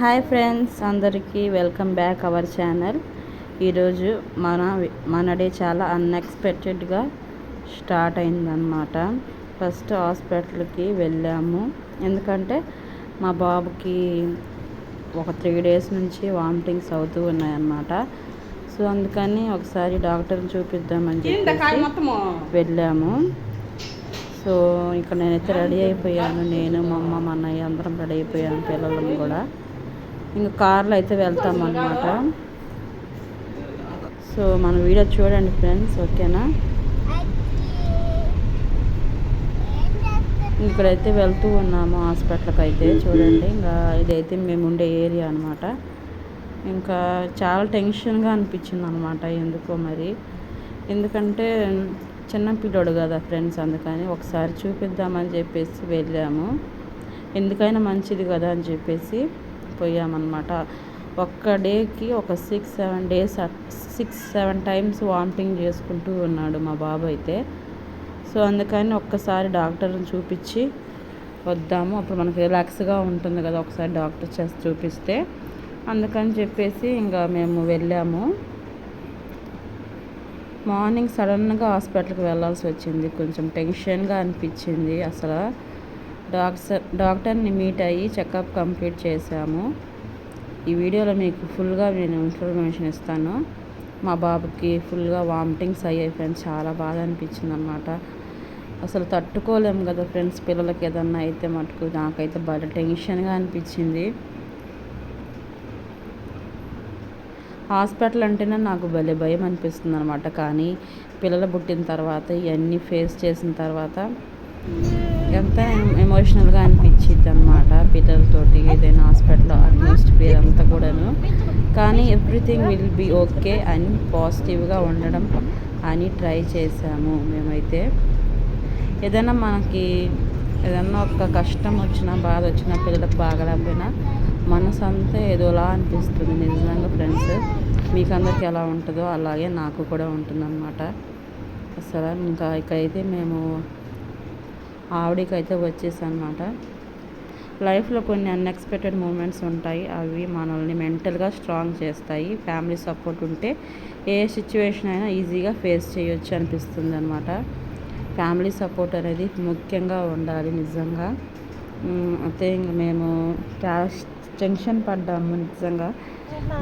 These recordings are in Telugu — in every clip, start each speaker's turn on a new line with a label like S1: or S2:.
S1: హాయ్ ఫ్రెండ్స్, అందరికీ వెల్కమ్ బ్యాక్ అవర్ ఛానల్. ఈరోజు మన డే చాలా అన్ఎక్స్పెక్టెడ్గా స్టార్ట్ అయిందనమాట. ఫస్ట్ హాస్పిటల్కి వెళ్ళాము, ఎందుకంటే మా బాబుకి ఒక 3 days నుంచి వామిటింగ్స్ అవుతూ ఉన్నాయన్నమాట. సో అందుకని ఒకసారి డాక్టర్ని చూపిద్దామని చెప్పేసి వెళ్ళాము. సో ఇక్కడ నేనైతే రెడీ అయిపోయాను, నేను మా అమ్మ మా అన్నయ్య అందరం రెడీ అయిపోయాను, పిల్లలు కూడా. ఇంకా కార్లో అయితే వెళ్తామన్నమాట. సో మన వీడియో చూడండి ఫ్రెండ్స్, ఓకేనా. ఇక్కడైతే వెళ్తూ ఉన్నాము హాస్పిటల్కి అయితే. చూడండి, ఇంకా ఇదైతే మేము ఉండే ఏరియా అనమాట. ఇంకా చాలా టెన్షన్గా అనిపించింది అనమాట, ఎందుకో మరి. ఎందుకంటే చిన్న పిల్లోడు కదా ఫ్రెండ్స్, అందుకని ఒకసారి చూపిద్దామని చెప్పేసి వెళ్ళాము. ఎందుకైనా మంచిది కదా అని చెప్పేసి పోయామన్నమాట. ఒక్క డేకి ఒక 6-7 times వామిటింగ్ చేసుకుంటూ ఉన్నాడు మా బాబు అయితే. సో అందుకని ఒక్కసారి డాక్టర్ని చూపించి వద్దాము, అప్పుడు మనకి రిలాక్స్గా ఉంటుంది కదా ఒకసారి డాక్టర్ చేసి చూపిస్తే. అందుకని చెప్పేసి ఇంకా మేము వెళ్ళాము. మార్నింగ్ సడన్గా హాస్పిటల్కి వెళ్ళాల్సి వచ్చింది, కొంచెం టెన్షన్గా అనిపించింది అసలు. డాక్టర్ని మీట్ అయ్యి చెకప్ కంప్లీట్ చేశాము. ఈ వీడియోలో మీకు ఫుల్గా నేను ఇన్ఫర్మేషన్ ఇస్తాను. మా బాబుకి ఫుల్గా వామిటింగ్స్ అయ్యాయి ఫ్రెండ్స్, చాలా బాధ అనిపించింది అనమాట. అసలు తట్టుకోలేము కదా ఫ్రెండ్స్, పిల్లలకి ఏదన్నా అయితే మటుకు. నాకైతే బాగా టెన్షన్గా అనిపించింది. హాస్పిటల్ అంటేనే నాకు భలే భయం అనిపిస్తుంది అనమాట. కానీ పిల్లలు పుట్టిన తర్వాత ఇవన్నీ ఫేస్ చేసిన తర్వాత ఎంత ఎమోషనల్గా అనిపించింది అనమాట. పిల్లలతోటి ఏదైనా హాస్పిటల్లో అట్మాస్ఫియర్ అంతా కూడాను. కానీ ఎవ్రీథింగ్ విల్ బీ ఓకే అని పాజిటివ్గా ఉండడం అని ట్రై చేశాము మేమైతే. ఏదైనా మనకి ఏదన్నా ఒక కష్టం వచ్చినా బాధ వచ్చినా పిల్లలకు బాగలేకపోయినా మనసు అంతా ఏదోలా అనిపిస్తుంది నిజంగా ఫ్రెండ్స్. మీకు అందరికీ ఎలా ఉంటుందో అలాగే నాకు కూడా ఉంటుందన్నమాట. అసలు ఇంకా ఇక్కడైతే మేము ఆవిడకైతే వచ్చేసన్నమాట. లైఫ్లో కొన్ని అన్ఎక్స్పెక్టెడ్ మూమెంట్స్ ఉంటాయి, అవి మనల్ని మెంటల్గా స్ట్రాంగ్ చేస్తాయి. ఫ్యామిలీ సపోర్ట్ ఉంటే ఏ సిచ్యువేషన్ అయినా ఈజీగా ఫేస్ చేయొచ్చు అనిపిస్తుంది అనమాట. ఫ్యామిలీ సపోర్ట్ అనేది ముఖ్యంగా ఉండాలి నిజంగా. అయితే ఇంక మేము టెన్షన్ పడ్డాము నిజంగా,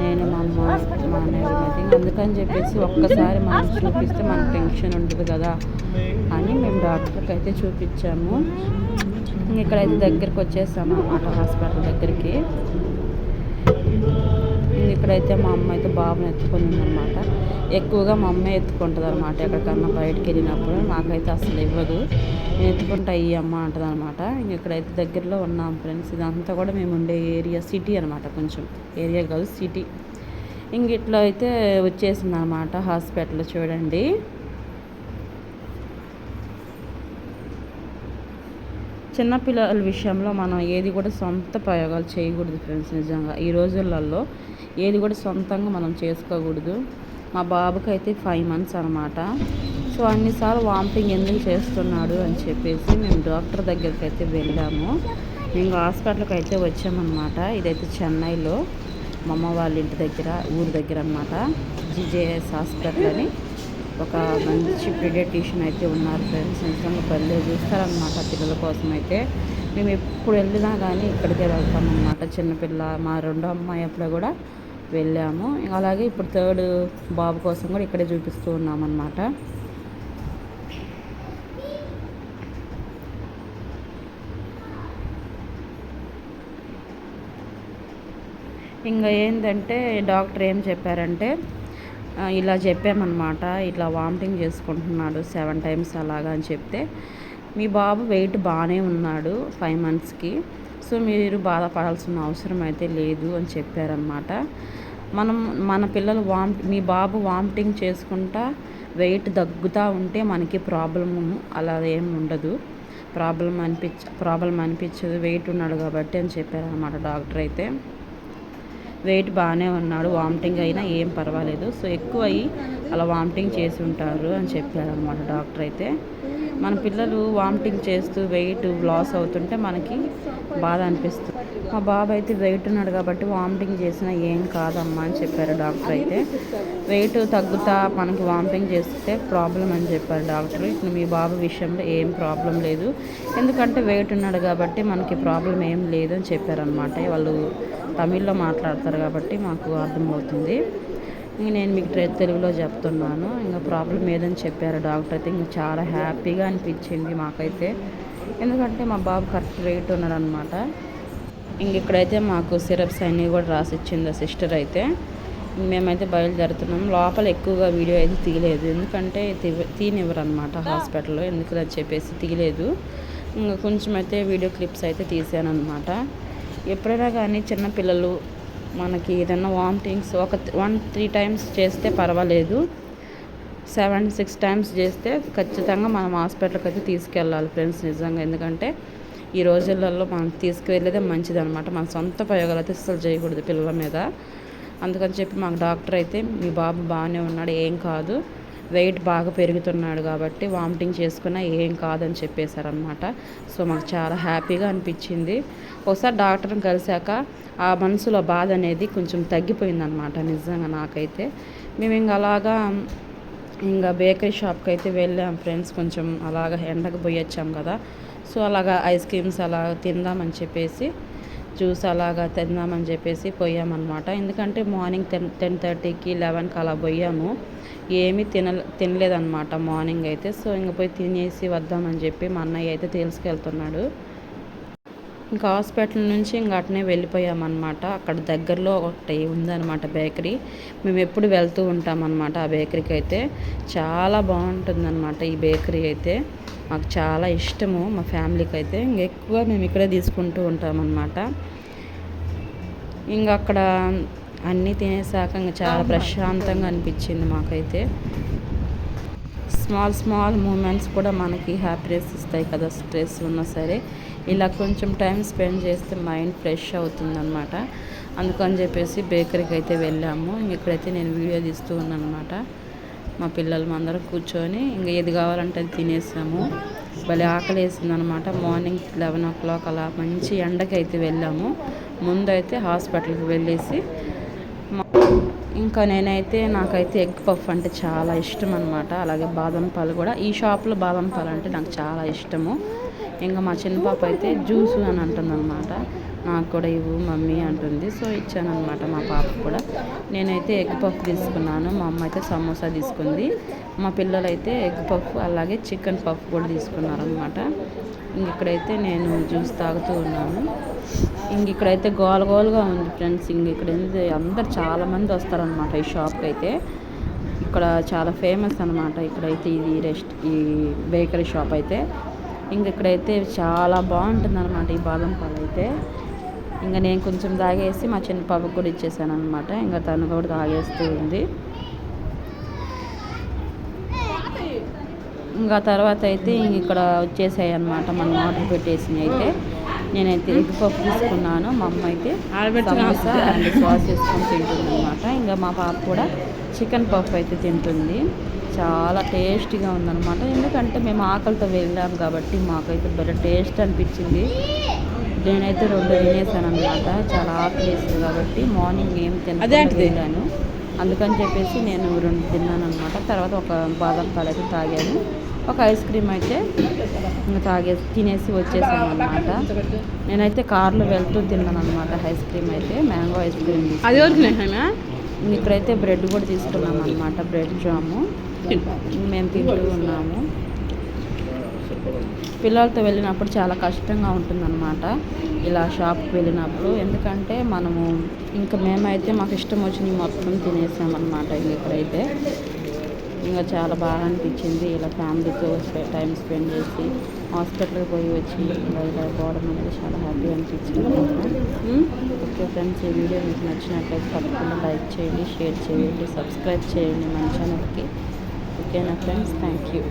S1: నేను మా అమ్మ మా అన్నయ్య మధ్య. అందుకని చెప్పేసి ఒక్కసారి మనం చూపిస్తే మనకు టెన్షన్ ఉంటుంది కదా అని మేము డాక్టర్కి అయితే చూపించాము. ఇక్కడైతే దగ్గరికి వచ్చేసాము అన్నమాట, హాస్పిటల్ దగ్గరికి. ఇక్కడైతే మా అమ్మ అయితే బాబుని ఎత్తుకొని ఉందన్నమాట. ఎక్కువగా మా అమ్మే ఎత్తుకుంటుంది అనమాట, ఎక్కడికన్నా బయటకు వెళ్ళినప్పుడు. నాకైతే అసలు ఇవ్వదు, నేను ఎత్తుకుంటా ఈ అమ్మ అంటుంది అనమాట. ఇక్కడైతే దగ్గరలో ఉన్నాం ఫ్రెండ్స్. ఇదంతా కూడా మేము ఉండే ఏరియా సిటీ అనమాట, కొంచెం ఏరియా కాదు సిటీ. ఇట్లా అయితే వచ్చేసింది అనమాట హాస్పిటల్. చూడండి, చిన్నపిల్లల విషయంలో మనం ఏది కూడా సొంత ప్రయోగాలు చేయకూడదు ఫ్రెండ్స్. నిజంగా ఈ రోజులలో ఏది కూడా సొంతంగా మనం చేసుకోకూడదు. మా బాబుకి అయితే 5 months అనమాట. సో అన్నిసార్లు వామిటింగ్ ఎందుకు చేస్తున్నాడు అని చెప్పేసి మేము డాక్టర్ దగ్గరికి అయితే వెళ్ళాము. మేము హాస్పిటల్కి అయితే వచ్చామన్నమాట. ఇదైతే చెన్నైలో మా అమ్మ వాళ్ళ ఇంటి దగ్గర, ఊరి దగ్గర అనమాట. GJS హాస్పిటల్ అని ఒక మంచి పీడియాట్రిషియన్ అయితే ఉన్నారు ఫ్రెండ్స్. నిజంగా భలే చూస్తారనమాట పిల్లల కోసం అయితే. మేము ఎప్పుడు వెళ్ళినా కానీ ఇక్కడికే వెళ్తామన్నమాట. చిన్నపిల్ల మా 2వ అమ్మాయి అప్పుడు కూడా వెళ్ళాము. అలాగే ఇప్పుడు 3rd బాబు కోసం కూడా ఇక్కడే చూపిస్తూ ఉన్నామన్నమాట. ఇంకా ఏంటంటే డాక్టర్ ఏం చెప్పారంటే, ఇలా చెప్పామన్నమాట, ఇట్లా వామిటింగ్ చేసుకుంటున్నాడు 7 times అలాగా అని చెప్తే, మీ బాబు వెయిట్ బాగానే ఉన్నాడు 5 monthsకి, సో మీరు బాధపడాల్సిన అవసరం అయితే లేదు అని చెప్పారనమాట. మన పిల్లలు మీ బాబు వామిటింగ్ చేసుకుంటా వెయిట్ తగ్గుతూ ఉంటే మనకి ప్రాబ్లము అలా ఏం ఉండదు, ప్రాబ్లం అనిపించదు, వెయిట్ ఉన్నాడు కాబట్టి అని చెప్పారనమాట డాక్టర్ అయితే. వెయిట్ బాగానే ఉన్నాడు, వామిటింగ్ అయినా ఏం పర్వాలేదు, సో ఎక్కువ అయ్యి అలా వామిటింగ్ చేసి ఉంటారు అని చెప్పారనమాట డాక్టర్ అయితే. మన పిల్లలు వామిటింగ్ చేస్తూ వెయిట్ లాస్ అవుతుంటే మనకి బాధ అనిపిస్తుంది. మా బాబు అయితే వెయిట్ ఉన్నాడు కాబట్టి వామిటింగ్ చేసినా ఏం కాదమ్మా అని చెప్పారు డాక్టర్. అయితే వెయిట్ తగ్గుతా మనకి వామిటింగ్ చేస్తే ప్రాబ్లం అని చెప్పారు డాక్టర్. ఇప్పుడు మీ బాబు విషయంలో ఏం ప్రాబ్లం లేదు, ఎందుకంటే వెయిట్ ఉన్నాడు కాబట్టి మనకి ప్రాబ్లం ఏం లేదు అని చెప్పారనమాట. వాళ్ళు తమిళ్లో మాట్లాడతారు కాబట్టి మాకు అర్థమవుతుంది. నేను మీకు తెలుగులో చెప్తున్నాను. ఇంకా ప్రాబ్లం ఏదని చెప్పారు డాక్టర్. అయితే ఇంకా చాలా హ్యాపీగా అనిపించింది మాకైతే, ఎందుకంటే మా బాబు కరెక్ట్ వెయిట్ ఉన్నాడు అనమాట. ఇంక ఇక్కడైతే మాకు సిరప్స్ అన్నీ కూడా రాసిచ్చింది సిస్టర్. అయితే మేమైతే బయలుదేరుతున్నాం. లోపల ఎక్కువగా వీడియో అయితే తీయలేదు, ఎందుకంటే తీనివ్వరు అనమాట హాస్పిటల్లో, ఎందుకని చెప్పేసి తీయలేదు. ఇంకా కొంచెం అయితే వీడియో క్లిప్స్ అయితే తీసాను అనమాట. ఎప్పుడైనా కానీ చిన్నపిల్లలు మనకి ఏదైనా వామిటింగ్స్ ఒక 1-3 టైమ్స్ చేస్తే పర్వాలేదు, 7-6 టైమ్స్ చేస్తే ఖచ్చితంగా మనం హాస్పిటల్కి అయితే తీసుకెళ్ళాలి ఫ్రెండ్స్ నిజంగా. ఎందుకంటే ఈ రోజులలో మనం తీసుకువెళ్ళేదే మంచిదన్నమాట. మన సొంత ప్రయోగాలు అయితే అస్సలు చేయకూడదు పిల్లల మీద. అందుకని చెప్పి మాకు డాక్టర్ అయితే మీ బాబు బాగానే ఉన్నాడు, ఏం కాదు, వెయిట్ బాగా పెరుగుతున్నాడు కాబట్టి వామిటింగ్ చేసుకున్నా ఏం కాదని చెప్పేశారనమాట. సో మాకు చాలా హ్యాపీగా అనిపించింది. ఒకసారి డాక్టర్ని కలిశాక ఆ మనసులో బాధ అనేది కొంచెం తగ్గిపోయిందనమాట నిజంగా నాకైతే. మేము ఇంకా బేకరీ షాప్కి అయితే వెళ్ళాం ఫ్రెండ్స్. కొంచెం అలాగా ఎండకు పోయి వచ్చాం కదా, సో అలాగా ఐస్ క్రీమ్స్ అలా తిందామని చెప్పేసి, జ్యూస్ అలాగా తిందామని చెప్పేసి పోయామన్నమాట. ఎందుకంటే మార్నింగ్ 10:30కి 11కి అలా పోయాము, ఏమీ తినలేదన్నమాట మార్నింగ్ అయితే. సో ఇంక పోయి తినేసి వద్దామని చెప్పి మా అన్నయ్య అయితే తీసుకెళ్తున్నాడు. ఇంకా హాస్పిటల్ నుంచి ఇంకా అట్నే వెళ్ళిపోయామన్నమాట. అక్కడ దగ్గరలో ఒకటి ఉందన్నమాట బేకరీ, మేము ఎప్పుడు వెళ్తూ ఉంటామన్నమాట ఆ బేకరీకి. అయితే చాలా బాగుంటుందన్నమాట ఈ బేకరీ అయితే, మాకు చాలా ఇష్టము మా ఫ్యామిలీకి అయితే. ఎక్కువ మేము ఇక్కడే తీసుకుంటూ ఉంటామన్నమాట. ఇంకా అక్కడ అన్నీ తినేసాక ఇంకా చాలా ప్రశాంతంగా అనిపించింది మాకైతే. స్మాల్ మూమెంట్స్ కూడా మనకి హ్యాపీనెస్ ఇస్తాయి కదా, స్ట్రెస్ ఉన్నా సరే ఇలా కొంచెం టైం స్పెండ్ చేస్తే మైండ్ ఫ్రెష్ అవుతుందన్నమాట. అందుకని చెప్పేసి బేకరీకి అయితే వెళ్ళాము. ఇక్కడైతే నేను వీడియో తీస్తూ ఉన్నాను అనమాట. మా పిల్లలు అందరం కూర్చొని ఇంకా ఏది కావాలంటే అది తినేసాము. భలే ఆకలి వేసిందనమాట. మార్నింగ్ 11 o'clock అలా మంచి ఎండకి అయితే వెళ్ళాము. ముందైతే హాస్పిటల్కి వెళ్ళేసి ఇంకా నాకైతే ఎగ్ పఫ్ అంటే చాలా ఇష్టం అనమాట. అలాగే బాదం పాలు కూడా, ఈ షాప్లో బాదం పాలు అంటే నాకు చాలా ఇష్టము. ఇంకా మా చిన్న పాప అయితే జ్యూసు అని అంటుందన్నమాట. నాకు కూడా ఇవ్వు మమ్మీ అంటుంది. సో ఇచ్చానమాట మా పాపకు కూడా. నేనైతే ఎగ్ పఫ్ తీసుకున్నాను, మా అమ్మ అయితే సమోసా తీసుకుంది. మా పిల్లలైతే ఎగ్ పఫ్ అలాగే చికెన్ పఫ్ కూడా తీసుకున్నారనమాట. ఇక్కడైతే నేను జ్యూస్ తాగుతూ ఉన్నాను. ఇక్కడైతే గోలగోలుగా ఉంది ఫ్రెండ్స్. ఇక్కడ అందరు చాలామంది వస్తారనమాట ఈ షాప్కి అయితే. ఇక్కడ చాలా ఫేమస్ అనమాట ఇక్కడైతే ఈ బేకరీ షాప్ అయితే. ఇక్కడైతే చాలా బాగుంటుంది అనమాట ఈ బాదం పాలు అయితే. నేను కొంచెం తాగేసి మా చిన్న పాపకు కూడా ఇచ్చేసాను అనమాట. తను కూడా తాగేస్తూ ఉంది. తర్వాత అయితే ఇక్కడ వచ్చేసాయి అనమాట మనం ఆర్డర్ పెట్టేసినవి అయితే. నేనైతే ఎగ్ పఫ్ తీసుకున్నాను, మా అమ్మ అయితే సమోసా అండ్ సాస్ వేసుకొని తింటుంది అనమాట. మా పాప కూడా చికెన్ పఫ్ అయితే తింటుంది. చాలా టేస్టీగా ఉందన్నమాట. ఎందుకంటే మేము ఆకలితో వెళ్ళాం కాబట్టి మాకైతే భలే టేస్ట్ అనిపించింది. నేనైతే 2 తినేసాను అనమాట. చాలా ఆకలి వేసింది కాబట్టి మార్నింగ్ ఏం తిన్నాను, అందుకని చెప్పేసి నేను 2 తిన్నాను అనమాట. తర్వాత ఒక బాదం పాలు అయితే తాగాను, ఒక ఐస్ క్రీమ్ అయితే తినేసి వచ్చేసాను అనమాట. నేనైతే కార్లో వెళ్తూ తిన్నాను అనమాట ఐస్ క్రీమ్ అయితే, మ్యాంగో ఐస్ క్రీమ్. ఇక్కడైతే బ్రెడ్ కూడా తీసుకున్నాం అనమాట, బ్రెడ్ జాము మేము తింటూ ఉన్నాము. పిల్లలతో వెళ్ళినప్పుడు చాలా కష్టంగా ఉంటుందన్నమాట ఇలా షాప్కి వెళ్ళినప్పుడు. ఎందుకంటే మేమైతే మాకు ఇష్టం వచ్చినవి మొత్తం తినేసామన్నమాట. ఇక్కడైతే చాలా బాగా అనిపించింది ఇలా ఫ్యామిలీతో టైం స్పెండ్ చేసి హాస్పిటల్కి పోయి వచ్చి ఇలా పోవడం అనేది చాలా హ్యాపీ అనిపించింది. ఓకే ఫ్రెండ్స్, ఈ వీడియో మీకు నచ్చినట్లయితే తప్పకుండా లైక్ చేయండి, షేర్ చేయండి, సబ్స్క్రైబ్ చేయండి మన ఛానల్కి. ఓకేనా ఫ్రెండ్స్, థ్యాంక్ యూ.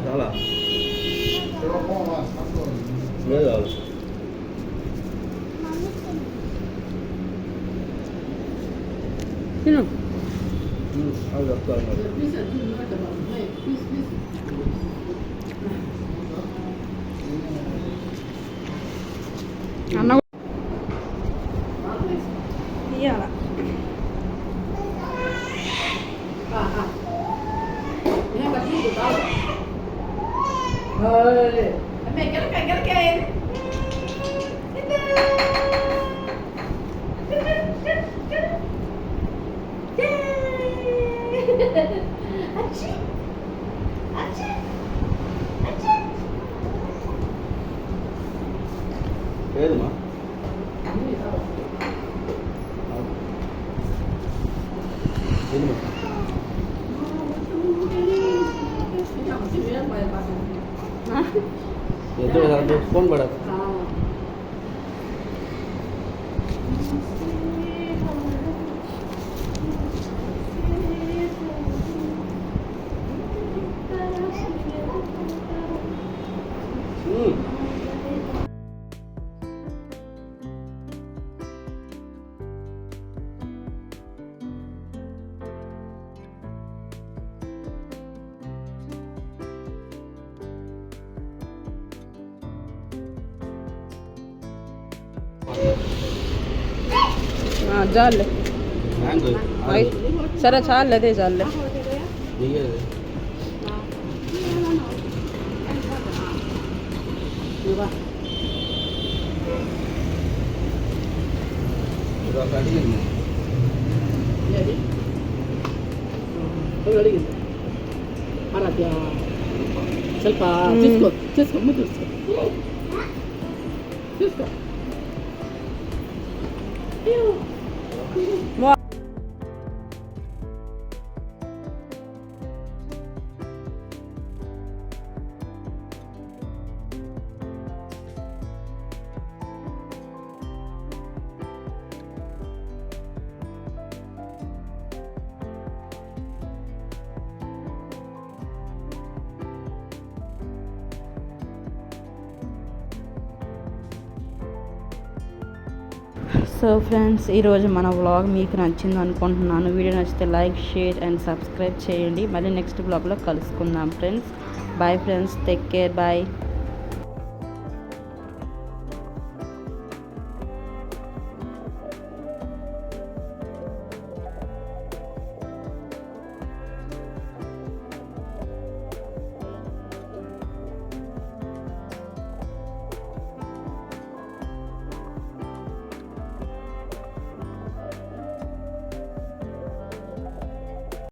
S2: చాలా లేదు కాదు
S1: తిను
S2: అది చెప్తాను
S1: అన్న ఇయ్యాల
S2: లేదమ్మా ఫోన్ పడ
S1: చాలే
S2: మ్యాంగో
S1: సరే చాలే అదే చాలే
S2: అడిగింది
S3: అడిగింది ఆరాధ్య ಸ್ವಲ್ಪ తీసుకో తీసుకో ముందు తీసుకో తీసుకో
S1: సో ఫ్రెండ్స్ ఈరోజు మన వ్లాగ్ మీకు నచ్చింది అనుకుంటున్నాను. వీడియో నచ్చితే లైక్, షేర్ అండ్ సబ్స్క్రైబ్ చేయండి. మళ్ళీ నెక్స్ట్ వ్లాగ్లో కలుసుకుందాం friends. Bye friends, take care, bye.